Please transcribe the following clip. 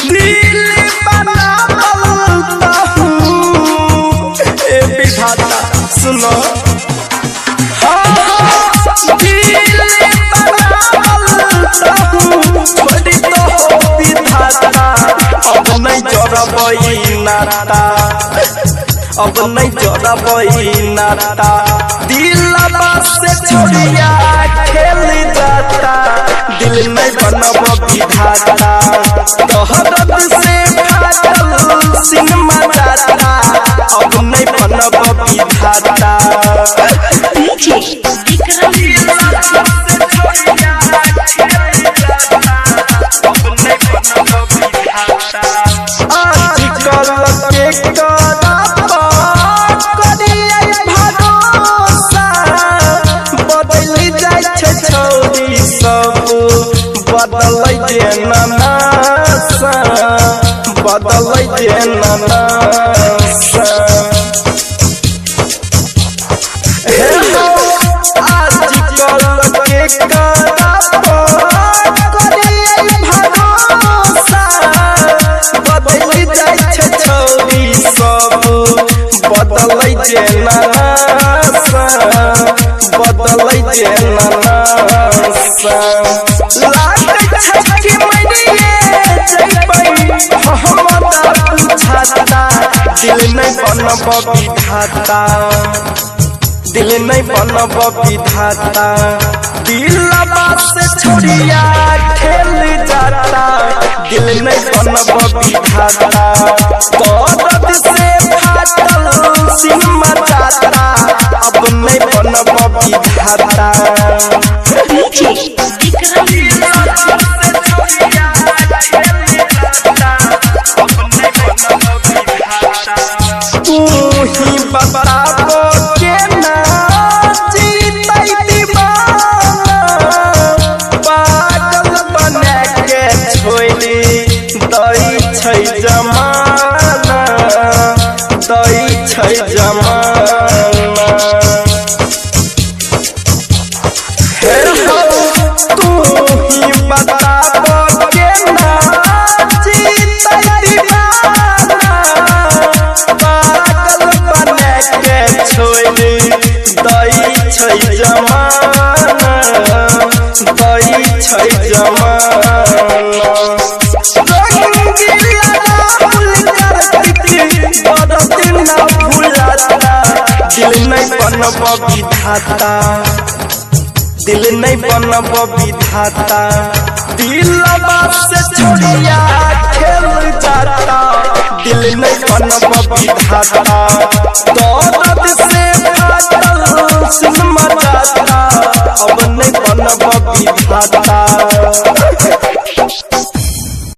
दिल बनाता हूँ ए विधाता सुनो दिल बनाता हूँ छोड़ी तो हो विधाता अब नहीं जोड़बई नाता अब नहीं जोड़बई नाता दिलवा से छोड़िया खेल जाता दिल नहीं बनब विधाता तोहरत से फाटल सिनेमा जाता अब नहीं बनब विधाता बदलै देना नासा बदलै देना नासा आजकल के करापा करिए भरोसा बदलै जाय छै छौरी सब बदलै देना नासा बदलै देना नासा दिल नहीं बनब विधाता दिल नहीं बनब विधाता दिलवा से छोड़िया खेल जाता दिल नहीं बनब विधाता दर्द से फाटल सिनेमा जाता अब नहीं बनब विधाता बताबो के ना जीतै दीवाना पागल बना के छोड़ी दै छै जमाना दै छै जमाना हे हो तू ही बताबो के ना जीतै दीवाना छोड़ी दै छै जमाना दै छै जमाना दिल नहीं बनब विधाता दिल नहीं बनब विधाता दिलवा से छोड़िया खेल जाता दिल नहीं बनब विधाता